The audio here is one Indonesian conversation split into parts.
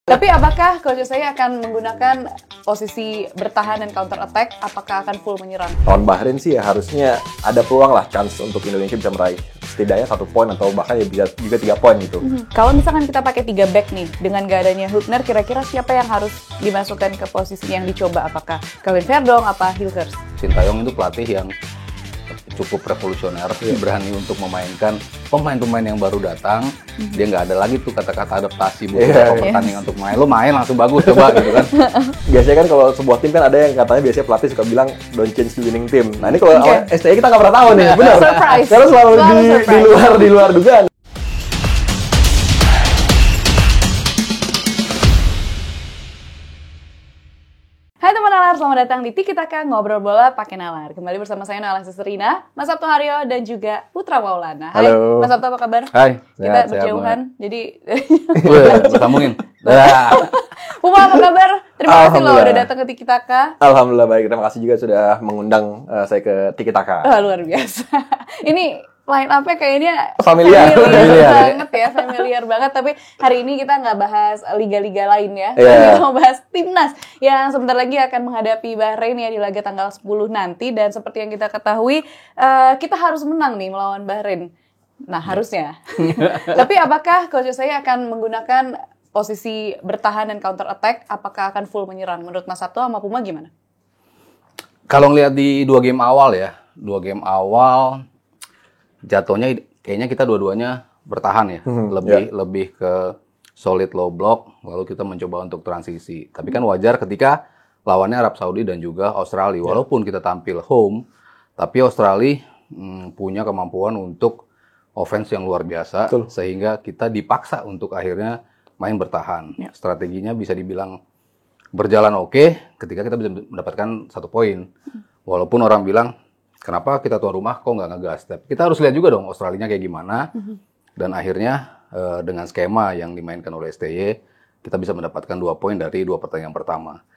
Tapi apakah coach saya akan menggunakan posisi bertahan dan counter attack? Apakah akan full menyerang? Lawan Bahrain sih ya harusnya ada peluang lah, chance untuk Indonesia bisa meraih setidaknya 1 poin atau bahkan ya bisa juga 3 poin gitu. Kalau misalkan kita pakai 3 back nih, dengan gak adanya Hübner, kira-kira siapa yang harus dimasukkan ke posisi yang dicoba? Apakah Kevin Verdonk, apa Hilgers? Sintayong itu pelatih yang cukup revolusioner, berani untuk memainkan pemain-pemain yang baru datang. Dia nggak ada lagi tuh kata-kata adaptasi buat pertandingan untuk main. Lu main langsung bagus coba gitu kan. Biasanya kan kalau sebuah tim kan ada yang katanya biasanya pelatih suka bilang don't change the winning team. Nah ini kalau STI kita nggak pernah tahu nih, benar. Surprise. Karena selalu di luar dugaan. Hai teman nalar, selamat datang di Tiki Taka Ngobrol Bola Pakai Nalar. Kembali bersama saya Nala Seserina, Mas Sabto Haryo dan juga Putra Maulana. Hai, Halo. Mas Sabto apa kabar? Hai, Kita sehat, berjauhan, jadi sambungin. Puma apa kabar? Terima kasih loh udah datang ke Tiki Taka. Alhamdulillah baik, terima kasih juga sudah mengundang saya ke Tiki Taka. Luar biasa. Ini line up-nya kayaknya Familiar banget ya, familiar banget. Tapi hari ini kita nggak bahas liga-liga lain ya. Kita mau bahas timnas yang sebentar lagi akan menghadapi Bahrain ya di laga tanggal 10 nanti. Dan seperti yang kita ketahui, kita harus menang nih melawan Bahrain. Nah, harusnya. Tapi apakah coach saya akan menggunakan posisi bertahan dan counter attack? Apakah akan full menyerang? Menurut Mas Sabto sama Puma gimana? Kalau ngelihat di 2 game awal ya, 2 game awal jatuhnya kayaknya kita dua-duanya bertahan ya, lebih ke solid low block, lalu kita mencoba untuk transisi. Tapi kan wajar ketika lawannya Arab Saudi dan juga Australia, walaupun kita tampil home, tapi Australia punya kemampuan untuk offense yang luar biasa, sehingga kita dipaksa untuk akhirnya main bertahan. Strateginya bisa dibilang berjalan oke, ketika kita bisa mendapatkan 1 poin. Walaupun orang bilang, kenapa kita tuan rumah kok nggak ngegas? Tapi kita harus lihat juga dong Australianya kayak gimana. Dan akhirnya dengan skema yang dimainkan oleh STY, kita bisa mendapatkan 2 poin dari 2 pertandingan pertama.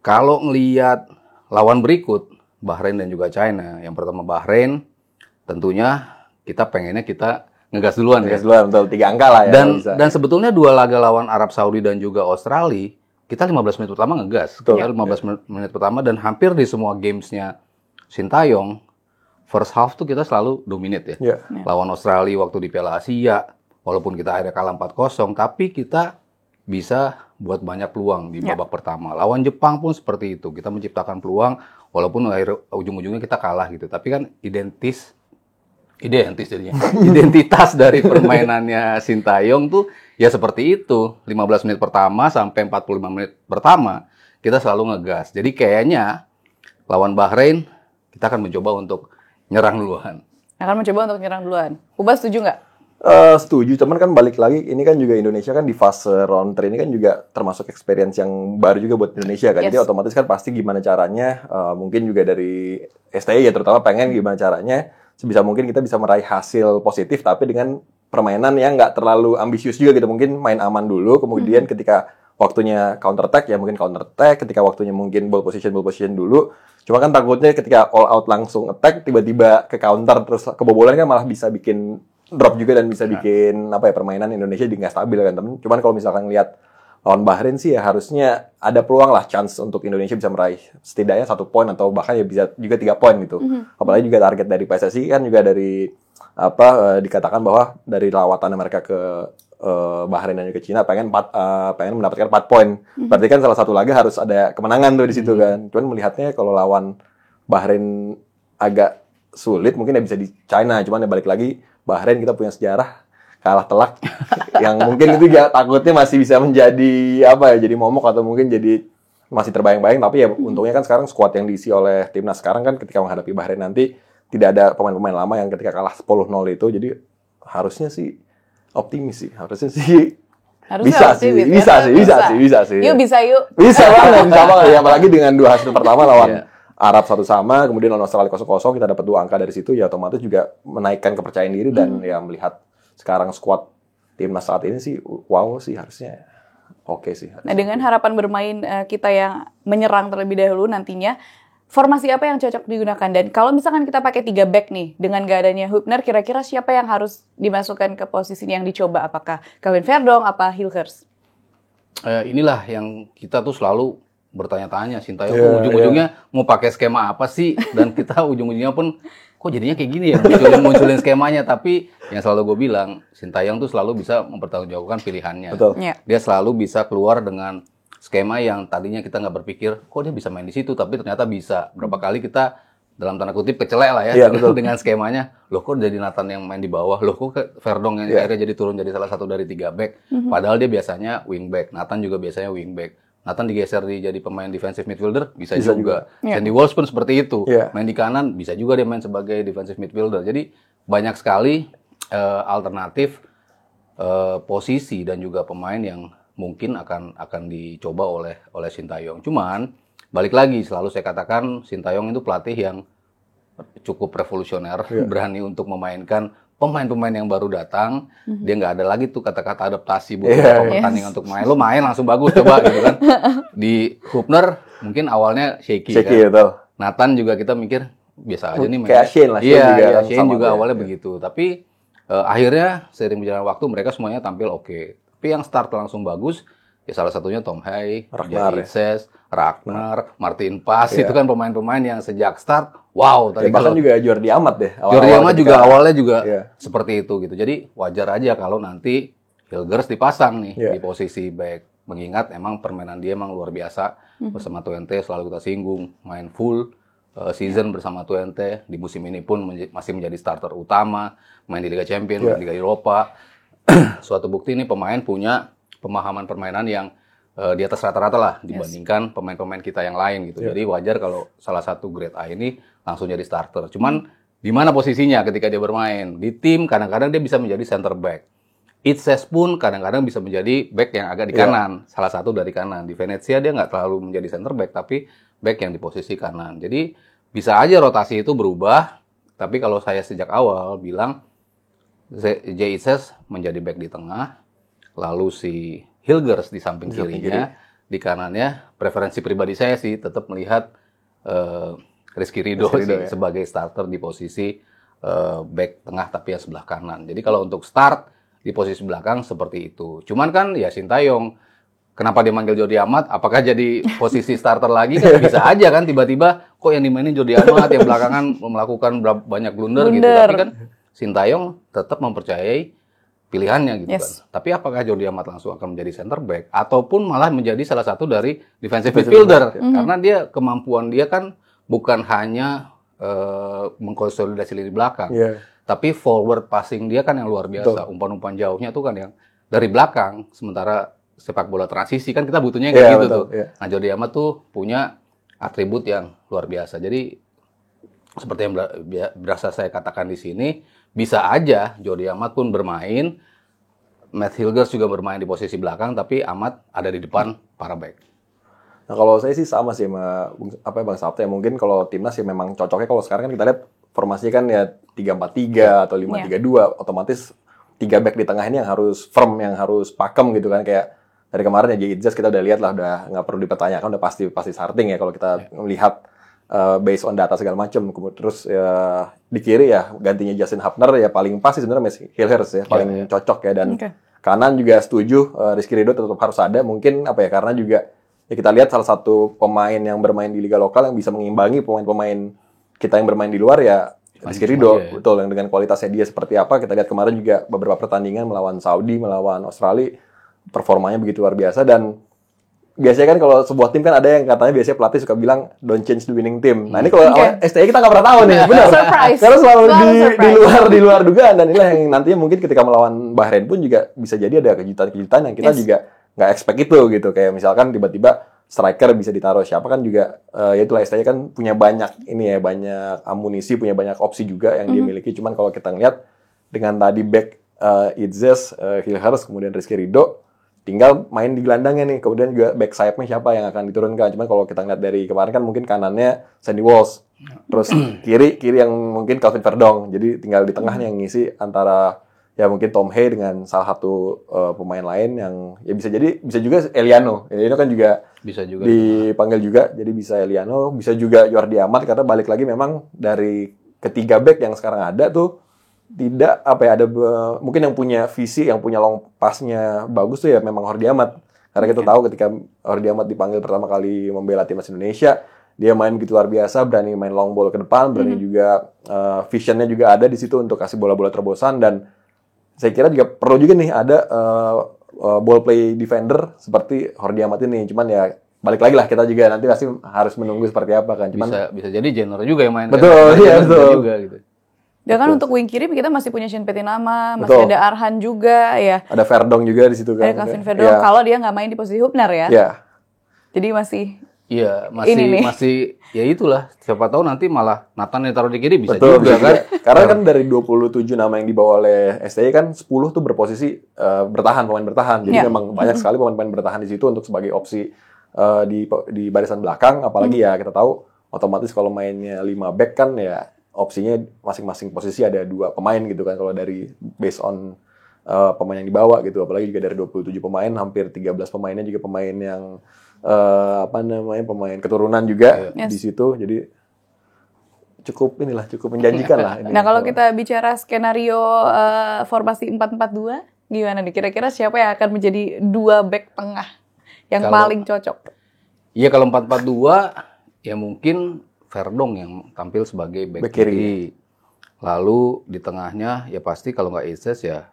Kalau ngelihat lawan berikut, Bahrain dan juga China. Yang pertama Bahrain, tentunya kita pengennya kita ngegas duluan. Ngegas duluan, betul. 3 angka lah ya. Dan sebetulnya 2 laga lawan Arab Saudi dan juga Australia, kita 15 menit pertama ngegas. Kita 15 menit pertama dan hampir di semua gamesnya Sintayong, first half tuh kita selalu dominate ya. Lawan Australia waktu di Piala Asia, walaupun kita akhirnya kalah 4-0, tapi kita bisa buat banyak peluang di babak pertama. Lawan Jepang pun seperti itu, kita menciptakan peluang, walaupun ujung-ujungnya kita kalah gitu. Tapi kan identitas dari permainannya Sintayong tuh ya seperti itu. 15 menit pertama sampai 45 menit pertama, kita selalu ngegas. Jadi kayaknya lawan Bahrain, kita akan mencoba untuk nyerang duluan. Ubah setuju nggak? Setuju, cuman kan balik lagi, ini kan juga Indonesia kan di fase round 3 ini kan juga termasuk experience yang baru juga buat Indonesia kan. Jadi otomatis kan pasti gimana caranya, mungkin juga dari STI ya terutama pengen gimana caranya, sebisa mungkin kita bisa meraih hasil positif, tapi dengan permainan yang nggak terlalu ambisius juga gitu. Mungkin main aman dulu, kemudian ketika waktunya counter attack ya mungkin counter attack, ketika waktunya mungkin ball position dulu. Cuma kan takutnya ketika all out langsung attack tiba-tiba ke counter terus kebobolan kan malah bisa bikin drop juga dan bisa bikin permainan Indonesia jadi nggak stabil kan temen. Cuman kalau misalkan lihat lawan Bahrain sih ya harusnya ada peluang lah, chance untuk Indonesia bisa meraih setidaknya 1 poin atau bahkan ya bisa juga 3 poin gitu. Apalagi juga target dari PSSI kan juga dari dikatakan bahwa dari lawatan mereka ke Bahrain dan juga Cina pengen mendapatkan 4 poin. Berarti kan salah satu laga harus ada kemenangan tuh di situ kan. Cuman melihatnya kalau lawan Bahrain agak sulit, mungkin ya bisa di China. Cuman ya balik lagi Bahrain kita punya sejarah kalah telak yang mungkin itu ya takutnya masih bisa menjadi jadi momok atau mungkin jadi masih terbayang-bayang. Tapi ya untungnya kan sekarang skuad yang diisi oleh timnas sekarang kan ketika menghadapi Bahrain nanti tidak ada pemain-pemain lama yang ketika kalah 10-0 itu. Jadi harusnya sih optimis sih, harusnya sih bisa sih. Yuk bisa banget ya, apalagi dengan 2 hasil pertama lawan Arab 1-1, kemudian lawan Australia 0-0, kita dapat 2 angka dari situ ya, otomatis juga menaikkan kepercayaan diri dan ya melihat sekarang skuad timnas saat ini sih wow sih, harusnya oke sih. Nah, dengan harapan bermain kita yang menyerang terlebih dahulu nantinya, formasi apa yang cocok digunakan? Dan kalau misalkan kita pakai 3 back nih, dengan gak adanya Hübner, kira-kira siapa yang harus dimasukkan ke posisi yang dicoba? Apakah Kevin Verdonk, apa Hilgers? inilah yang kita tuh selalu bertanya-tanya, Sintayong ujung-ujungnya mau pakai skema apa sih? Dan kita ujung-ujungnya pun kok jadinya kayak gini ya, munculin skemanya. Tapi yang selalu gue bilang, Sintayong tuh selalu bisa mempertanggungjawabkan pilihannya. Betul. Dia selalu bisa keluar dengan skema yang tadinya kita nggak berpikir, kok dia bisa main di situ, tapi ternyata bisa. Berapa kali kita dalam tanda kutip kecelek lah ya dengan skemanya. Loh kok jadi Nathan yang main di bawah, loh kok Verdong yang akhirnya jadi turun jadi salah satu dari 3 back. Padahal dia biasanya wing back, Nathan juga biasanya wing back. Nathan digeser jadi pemain defensive midfielder, bisa juga. Sandy Walsh pun seperti itu. Main di kanan, bisa juga dia main sebagai defensive midfielder. Jadi banyak sekali alternatif posisi dan juga pemain yang mungkin akan dicoba oleh Sintayong. Cuman balik lagi, selalu saya katakan Sintayong itu pelatih yang cukup revolusioner, berani untuk memainkan pemain-pemain yang baru datang. Dia nggak ada lagi tuh kata-kata adaptasi buat pertandingan untuk main. Lo main langsung bagus coba gitu kan. Di Hubner mungkin awalnya shaky kan. Betul. Nathan juga kita mikir biasa aja nih main. Kayak Shane lah. Shane juga awalnya begitu. Tapi akhirnya seiring berjalan waktu mereka semuanya tampil oke. Tapi yang start langsung bagus, ya salah satunya Tom Hay, Ragnar, Martin Paes, itu kan pemain-pemain yang sejak start, wow. Bahkan juga Jordi Amat deh. Jordi Amat juga awalnya juga seperti itu gitu. Jadi wajar aja kalau nanti Hilgers dipasang nih di posisi back. Mengingat emang permainan dia emang luar biasa. Bersama Twente selalu kita singgung, main full season bersama Twente. Di musim ini pun masih menjadi starter utama, main di Liga Champions, main di Liga Eropa. Suatu bukti nih pemain punya pemahaman permainan yang di atas rata-rata lah dibandingkan pemain-pemain kita yang lain gitu. Jadi wajar kalau salah satu grade A ini langsung jadi starter. Cuman di mana posisinya ketika dia bermain? Di tim kadang-kadang dia bisa menjadi center back. Itses pun kadang-kadang bisa menjadi back yang agak di kanan, salah satu dari kanan. Di Venezia dia nggak terlalu menjadi center back, tapi back yang di posisi kanan. Jadi bisa aja rotasi itu berubah, tapi kalau saya sejak awal bilang Jay Itses menjadi back di tengah, lalu si Hilgers di samping kirinya, di kanannya. Preferensi pribadi saya sih tetap melihat Rizky Ridho sebagai starter di posisi back tengah tapi yang sebelah kanan. Jadi kalau untuk start di posisi belakang seperti itu. Cuman kan ya Sintayong, kenapa dia manggil Jordi Amat? Apakah jadi posisi starter lagi? Kan bisa aja kan tiba-tiba kok yang dimainin Jordi Amat yang belakangan melakukan banyak blunder gitu. Tapi kan Sintayong tetap mempercayai pilihannya gitu kan. Tapi apakah Jordi Amat langsung akan menjadi center back ataupun malah menjadi salah satu dari defensive midfielder? Karena dia kemampuan dia kan bukan hanya mengkonsolidasi lini belakang, tapi forward passing dia kan yang luar biasa. Umpan-umpan jauhnya tuh kan yang dari belakang. Sementara sepak bola transisi kan kita butuhnya kayak gitu tuh. Nah Jordi Amat tuh punya atribut yang luar biasa. Jadi seperti yang berasa saya katakan di sini, bisa aja Jordi Amat pun bermain, Matt Hilgers juga bermain di posisi belakang, tapi Amat ada di depan para back. Nah kalau saya sih sama sih sama Bang Sabta ya. Mungkin kalau timnas ya memang cocoknya kalau sekarang kan kita lihat formasi kan ya 3-4-3 atau 5-3-2, otomatis 3 back di tengah ini yang harus firm, yang harus pakem gitu kan. Kayak dari kemarin ya Jay Itses kita udah lihat lah, udah nggak perlu dipertanyakan, udah pasti starting ya kalau kita melihat based on data segala macam. Terus ya di kiri ya gantinya Justin Hubner ya paling pas sih sebenarnya Hilgers ya paling cocok ya. Dan kanan juga setuju, Rizky Ridho tetap harus ada. Mungkin apa ya, karena juga ya kita lihat salah satu pemain yang bermain di liga lokal yang bisa mengimbangi pemain-pemain kita yang bermain di luar ya Rizky Ridho. Betul, yang dengan kualitasnya dia seperti apa kita lihat kemarin juga beberapa pertandingan melawan Saudi, melawan Australia, performanya begitu luar biasa. Dan biasanya kan kalau sebuah tim kan ada yang katanya biasanya pelatih suka bilang don't change the winning team. Nah ini kalau STI kita nggak pernah tahu nih, benar. Karena selalu di luar dugaan, dan inilah yang nantinya mungkin ketika melawan Bahrain pun juga bisa jadi ada kejutan-kejutan yang kita juga nggak expect itu gitu. Kayak misalkan tiba-tiba striker bisa ditaruh siapa kan juga, ya itulah STI kan punya banyak ini ya, banyak amunisi, punya banyak opsi juga yang dia miliki. Cuman kalau kita ngeliat dengan tadi back Itses, Hilgers, kemudian Rizky Ridho, tinggal main di gelandangnya nih, kemudian juga back sayapnya siapa yang akan diturunkan. Cuman kalau kita ngeliat dari kemarin kan mungkin kanannya Sandy Walsh, terus kiri yang mungkin Calvin Verdong, jadi tinggal di tengah nih yang ngisi antara ya mungkin Tom Hay dengan salah satu pemain lain yang ya bisa juga Eliano kan juga bisa juga dipanggil juga, jadi bisa Eliano, bisa juga Jordi Amat. Karena balik lagi memang dari ketiga back yang sekarang ada tuh tidak apa ya, ada mungkin yang punya visi, yang punya long pass-nya bagus tuh ya memang Jordi Amat. Karena kita tahu ketika Hardy Ahmad dipanggil pertama kali membela timnas Indonesia, dia main begitu luar biasa, berani main long ball ke depan, berani juga visionnya juga ada di situ untuk kasih bola-bola terobosan, dan saya kira juga perlu juga nih ada ball play defender seperti Hardy Ahmad ini. Cuman ya balik lagi lah, kita juga nanti pasti harus menunggu seperti apa kan. Cuman bisa jadi Jenner juga yang main. Betul, iya betul. Juga, gitu. Ya kan untuk wing kiri kita masih punya Shin Petinama, masih ada Arhan juga ya. Ada Verdong juga di situ kan. Ada Calvin Verdong kalau dia nggak main di posisi Hubner ya. Iya. Jadi masih masih ya itulah, siapa tahu nanti malah Nathan yang taruh di kiri bisa betul, juga kan. Karena kan dari 27 nama yang dibawa oleh STY kan 10 tuh berposisi pemain bertahan. Jadi memang banyak sekali pemain bertahan di situ untuk sebagai opsi di barisan belakang, apalagi ya kita tahu otomatis kalau mainnya 5 back kan ya opsinya masing-masing posisi ada 2 pemain gitu kan kalau dari based on pemain yang dibawa gitu. Apalagi juga dari 27 pemain hampir 13 pemainnya juga pemain yang pemain keturunan juga di situ. Jadi cukup menjanjikan lah ini. Nah, kalau kita bicara skenario formasi 4-4-2 gimana nih? Kira-kira siapa yang akan menjadi 2 back tengah yang paling cocok? Iya, kalau 4-4-2 ya mungkin Verdong yang tampil sebagai back kiri. Lalu di tengahnya ya pasti kalau nggak Izes ya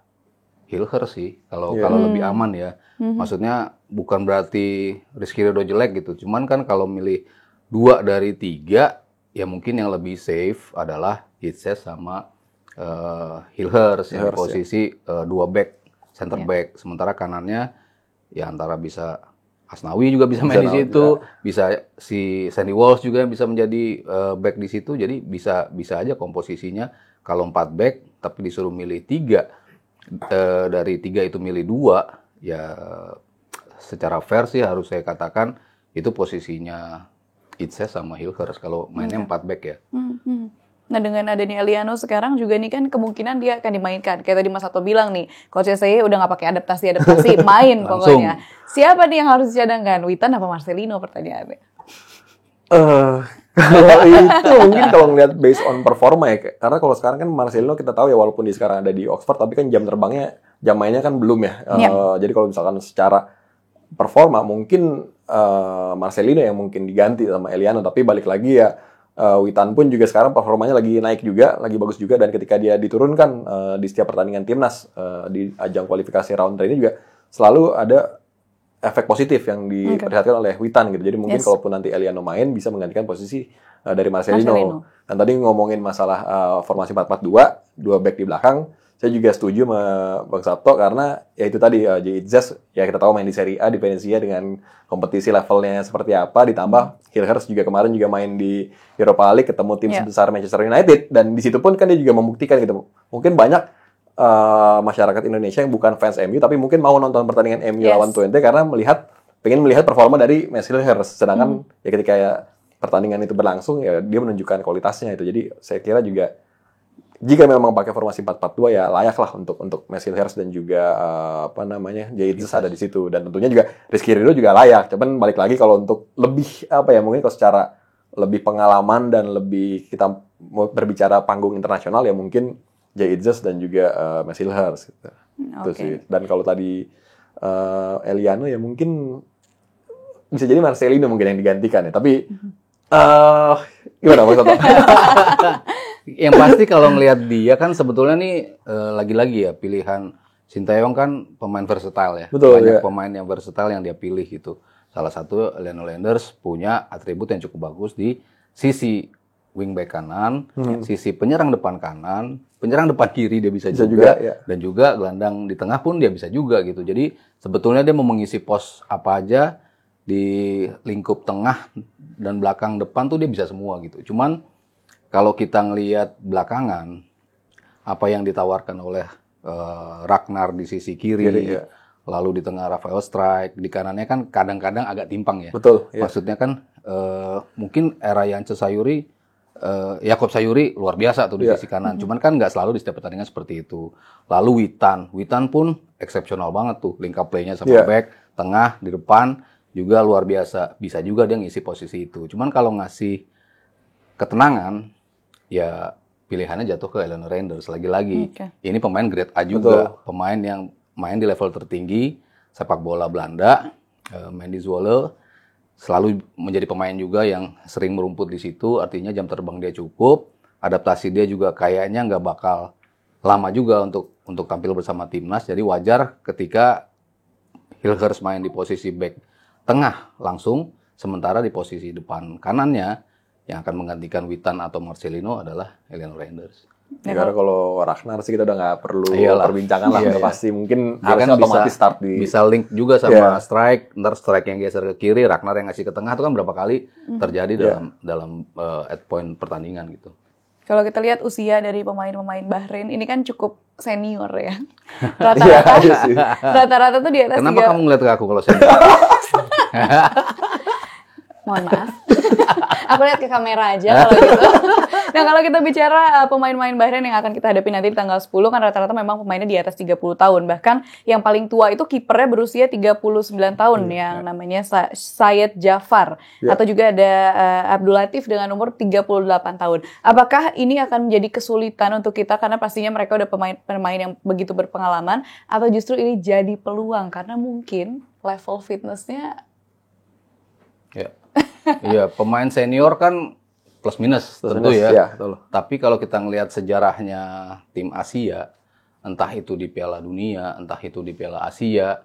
Hilher sih, kalau lebih aman ya. Maksudnya bukan berarti Rizky Ridho jelek gitu. Cuman kan kalau milih 2 dari 3, ya mungkin yang lebih safe adalah Izes sama Hilher yang posisi 2 back, center back. Sementara kanannya ya antara bisa Asnawi juga bisa main di situ, bisa si Sandy Walsh juga bisa menjadi back di situ. Jadi bisa aja komposisinya kalau 4 back tapi disuruh milih 3. Dari 3 itu milih 2, ya secara fair sih harus saya katakan itu posisinya Izes sama Hilher kalau mainnya 4 back ya. Nah, dengan adanya Eliano sekarang juga nih kan kemungkinan dia akan dimainkan. Kayak tadi Mas Sato bilang nih, Coach saya udah nggak pakai adaptasi, main pokoknya. Siapa nih yang harus dicadangkan? Witan apa Marcelino pertanyaannya? Kalau itu mungkin kalau ngeliat based on performa ya, karena kalau sekarang kan Marcelino kita tahu ya walaupun dia sekarang ada di Oxford, tapi kan jam mainnya kan belum ya. Jadi kalau misalkan secara performa mungkin Marcelino yang mungkin diganti sama Eliano, tapi balik lagi ya Witan pun juga sekarang performanya lagi naik juga, lagi bagus juga, dan ketika dia diturunkan di setiap pertandingan timnas di ajang kualifikasi round 3 ini juga selalu ada efek positif yang diperlihatkan oleh Witan gitu. Jadi mungkin kalaupun nanti Eliano main bisa menggantikan posisi dari Marcelino. Dan tadi ngomongin masalah formasi 4-4-2, 2 back di belakang, saya juga setuju sama Bang Sabto karena ya itu tadi Izes ya kita tahu main di Serie A di Venezia dengan kompetisi levelnya seperti apa, ditambah Hilher juga kemarin juga main di Europa League ketemu tim sebesar Manchester United, dan di situ pun kan dia juga membuktikan gitu. Mungkin banyak masyarakat Indonesia yang bukan fans MU tapi mungkin mau nonton pertandingan MU lawan Twente karena pengen melihat performa dari Messi Hilher. Sedangkan ya ketika pertandingan itu berlangsung ya dia menunjukkan kualitasnya itu. Jadi saya kira juga jika memang pakai formasi 4-4-2 ya layak lah untuk Messi Hilher dan juga Izes ada di situ, dan tentunya juga Rizky Ridho juga layak. Cuman balik lagi kalau untuk lebih mungkin kalau secara lebih pengalaman dan lebih kita mau berbicara panggung internasional ya mungkin Izes dan juga Messi Hilher gitu. Itu sih. Dan kalau tadi Eliano ya mungkin bisa jadi Marcelino mungkin yang digantikan ya. Tapi gimana Mas Toto? Yang pasti kalau ngelihat dia kan sebetulnya nih lagi-lagi ya pilihan Sinteyong kan pemain versatile ya. Betul, banyak pemain yang versatile yang dia pilih gitu. Salah satu Lionel Landers punya atribut yang cukup bagus di sisi wingback kanan, sisi penyerang depan kanan, penyerang depan kiri dia bisa juga ya. Dan juga gelandang di tengah pun dia bisa juga gitu. Jadi sebetulnya dia mau mengisi pos apa aja di lingkup tengah dan belakang depan tuh dia bisa semua gitu. Cuman kalau kita ngelihat belakangan apa yang ditawarkan oleh Ragnar di sisi kiri, lalu di tengah Rafael Strijk, di kanannya kan kadang-kadang agak timpang ya. Betul. Maksudnya kan mungkin era Yance Sayuri, Yakob Sayuri luar biasa tuh di sisi kanan. Cuman kan nggak selalu di setiap pertandingan seperti itu. Lalu Witan pun eksepsional banget tuh, link up play-nya sama back, tengah, di depan juga luar biasa. Bisa juga dia ngisi posisi itu. Cuman kalau ngasih ketenangan, ya pilihannya jatuh ke Eliano Landers lagi-lagi. Ini pemain grade A juga, pemain yang main di level tertinggi sepak bola Belanda, Mendy Zwolle selalu menjadi pemain juga yang sering merumput di situ, artinya jam terbang dia cukup, adaptasi dia juga kayaknya nggak bakal lama juga untuk tampil bersama timnas, jadi wajar ketika Hilgers main di posisi back tengah langsung, sementara di posisi depan kanannya yang akan menggantikan Witan atau Marcelino adalah Eleanor Renders. Ya, karena kalau Ragnar sih kita udah nggak perlu perbincangan lah, udah pasti mungkin harusnya otomatis start di... Bisa link juga sama strike, ntar strike yang geser ke kiri, Ragnar yang ngasih ke tengah, itu kan berapa kali terjadi dalam at point pertandingan gitu. Kalau kita lihat usia dari pemain-pemain Bahrain ini kan cukup senior ya. Rata-rata tuh di atas. Kenapa kamu ngeliat ke aku kalau senior? Mohon maaf. Aku lihat ke kamera aja kalau gitu. Nah, kalau kita bicara pemain-pemain Bahrain yang akan kita hadapi nanti di tanggal 10 kan rata-rata memang pemainnya di atas 30 tahun. Bahkan yang paling tua itu kipernya berusia 39 tahun yang namanya Syed Jafar. Atau juga ada Abdul Latif dengan umur 38 tahun. Apakah ini akan menjadi kesulitan untuk kita karena pastinya mereka udah pemain yang begitu berpengalaman, atau justru ini jadi peluang karena mungkin level fitnessnya Iya, pemain senior kan plus minus tentu ya. Tapi kalau kita ngelihat sejarahnya tim Asia, entah itu di Piala Dunia, entah itu di Piala Asia,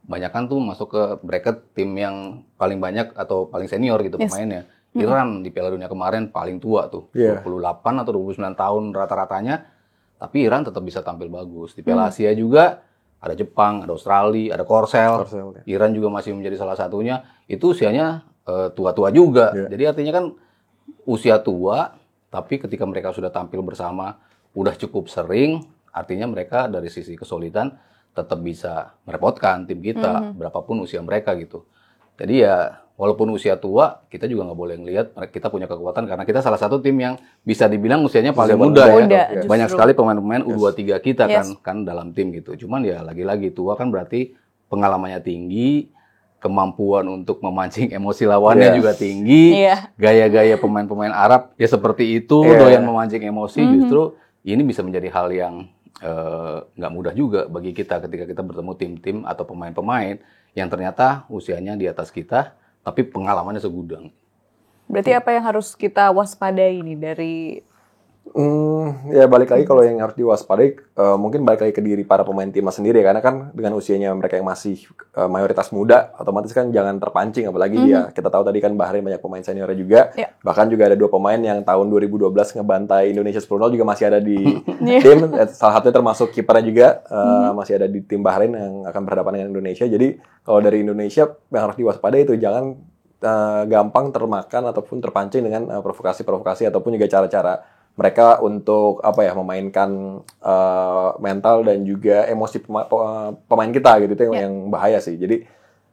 banyak kan tuh masuk ke bracket tim yang paling banyak atau paling senior gitu pemainnya. Iran di Piala Dunia kemarin paling tua tuh, 28 atau 29 tahun rata-ratanya, tapi Iran tetap bisa tampil bagus. Di Piala Asia juga ada Jepang, ada Australia, ada Korsel. Iran juga masih menjadi salah satunya. Itu usianya tua-tua juga. Jadi artinya kan usia tua, tapi ketika mereka sudah tampil bersama, udah cukup sering, artinya mereka dari sisi kesulitan tetap bisa merepotkan tim kita, berapapun usia mereka gitu. Jadi ya, walaupun usia tua, kita juga nggak boleh ngelihat kita punya kekuatan, karena kita salah satu tim yang bisa dibilang usianya paling muda ya. Banyak sekali pemain-pemain U23 kita kan dalam tim gitu. Cuman ya lagi-lagi tua kan berarti pengalamannya tinggi, kemampuan untuk memancing emosi lawannya juga tinggi, gaya-gaya pemain-pemain Arab ya seperti itu, doyan memancing emosi, justru ini bisa menjadi hal yang nggak mudah juga bagi kita ketika kita bertemu tim-tim atau pemain-pemain yang ternyata usianya di atas kita, tapi pengalamannya segudang. Berarti apa yang harus kita waspadai ini dari... Ya balik lagi kalau yang harus diwaspadai, mungkin balik lagi ke diri para pemain timnas sendiri, karena kan dengan usianya mereka yang masih mayoritas muda, otomatis kan jangan terpancing, apalagi ya kita tahu tadi kan Bahrain banyak pemain seniornya juga, bahkan juga ada 2 pemain yang tahun 2012 ngebantai Indonesia 10-0 juga masih ada di tim, salah satunya termasuk kipernya juga masih ada di tim Bahrain yang akan berhadapan dengan Indonesia. Jadi kalau dari Indonesia yang harus diwaspadai itu jangan gampang termakan ataupun terpancing dengan provokasi-provokasi ataupun juga cara-cara mereka untuk memainkan mental dan juga emosi pemain kita gitu, itu yang bahaya sih. Jadi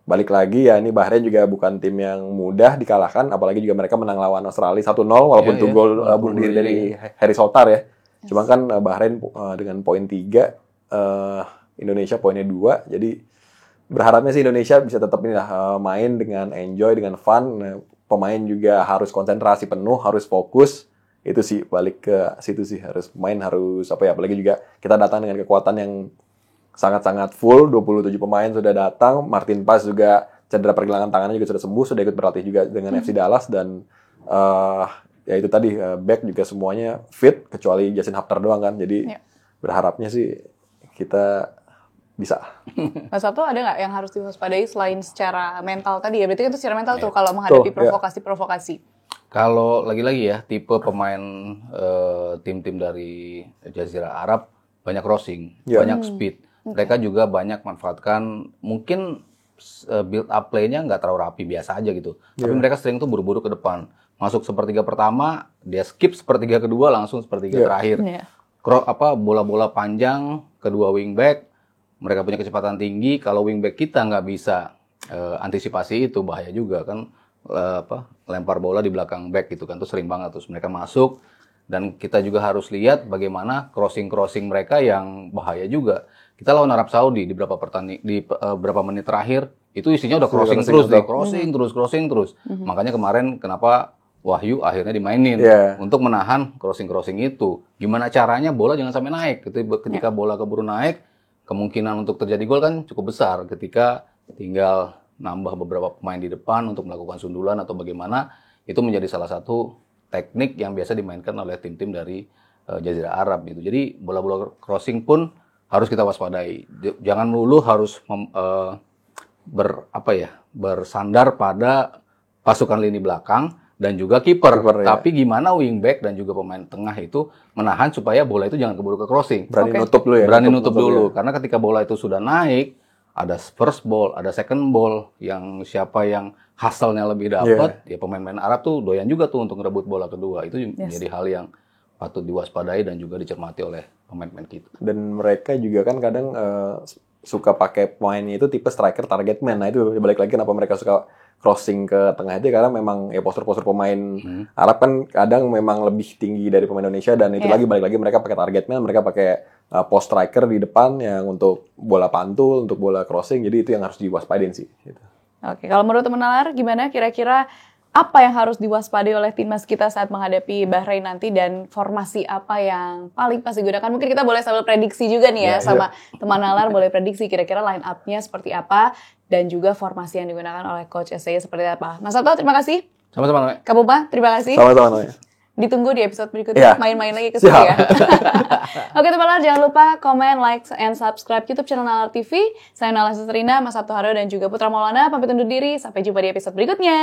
balik lagi ya, ini Bahrain juga bukan tim yang mudah dikalahkan, apalagi juga mereka menang lawan Australia 1-0 walaupun itu gol bunuh diri dari Harry Souttar ya. Cuma kan Bahrain dengan poin 3, Indonesia poinnya 2, jadi berharapnya sih Indonesia bisa tetap main dengan enjoy, dengan fun. Pemain juga harus konsentrasi penuh, harus fokus. Itu sih balik ke situ sih, harus main, harus apalagi juga kita datang dengan kekuatan yang sangat-sangat full, 27 pemain sudah datang, Martin Paz juga cedera pergelangan tangannya juga sudah sembuh, sudah ikut berlatih juga dengan FC Dallas, dan ya itu tadi back juga semuanya fit kecuali Jasin Haftar doang kan. Jadi berharapnya sih kita bisa. Mas Sabto, ada nggak yang harus diwaspadai selain secara mental tadi ya? Berarti itu secara mental tuh kalau menghadapi provokasi-provokasi. Kalau lagi-lagi ya, tipe pemain tim-tim dari Jazirah Arab banyak crossing, banyak speed. Mereka juga banyak manfaatkan, mungkin build up play-nya nggak terlalu rapi, biasa aja gitu. Tapi mereka sering tuh buru-buru ke depan. Masuk sepertiga pertama, dia skip sepertiga kedua, langsung sepertiga terakhir. Bola-bola panjang, kedua wingback, mereka punya kecepatan tinggi. Kalau wingback kita nggak bisa antisipasi itu, bahaya juga kan. Lempar bola di belakang back gitu kan, tuh sering banget terus mereka masuk, dan kita juga harus lihat bagaimana crossing mereka yang bahaya juga. Kita lawan Arab Saudi di beberapa menit terakhir itu isinya udah crossing terus. Makanya kemarin kenapa Wahyu akhirnya dimainin untuk menahan crossing itu. Gimana caranya bola jangan sampai naik. Ketika bola keburu naik, kemungkinan untuk terjadi gol kan cukup besar ketika tinggal nambah beberapa pemain di depan untuk melakukan sundulan atau bagaimana, itu menjadi salah satu teknik yang biasa dimainkan oleh tim-tim dari Jazirah Arab gitu. Jadi bola-bola crossing pun harus kita waspadai. Jangan melulu harus bersandar pada pasukan lini belakang dan juga kiper. Tapi gimana wingback dan juga pemain tengah itu menahan supaya bola itu jangan keburu ke crossing. Berani nutup dulu ya. Berani nutup dulu. Karena ketika bola itu sudah naik, ada first ball, ada second ball, yang siapa yang hasilnya lebih dapat, ya pemain-pemain Arab tuh doyan juga tuh untuk ngerebut bola kedua. Itu menjadi hal yang patut diwaspadai dan juga dicermati oleh pemain-pemain kita. Dan mereka juga kan kadang suka pakai pemainnya itu tipe striker target man. Nah itu balik lagi kenapa mereka suka crossing ke tengah itu, karena memang ya postur-postur pemain Arab kan kadang memang lebih tinggi dari pemain Indonesia, dan itu lagi balik lagi mereka pakai target man, mereka pakai post striker di depan yang untuk bola pantul, untuk bola crossing. Jadi itu yang harus diwaspadain sih. Gitu. Oke, kalau menurut teman nalar gimana kira-kira apa yang harus diwaspadai oleh timnas kita saat menghadapi Bahrain nanti, dan formasi apa yang paling pas digunakan? Mungkin kita boleh sambil prediksi juga nih ya, sama teman nalar boleh prediksi kira-kira line up-nya seperti apa dan juga formasi yang digunakan oleh Coach SCY seperti apa. Mas Sabto, terima kasih. Sama-sama, Noe. Kak Pupa, terima kasih. Sama-sama, Noe. Ditunggu di episode berikutnya, main-main lagi ke sini ya. Oke teman nalar, jangan lupa komen, like, and subscribe YouTube channel Nalar TV. Saya Nala Sustrina, Mas Sabto Haro dan juga Putra Maulana pamit undur diri. Sampai jumpa di episode berikutnya.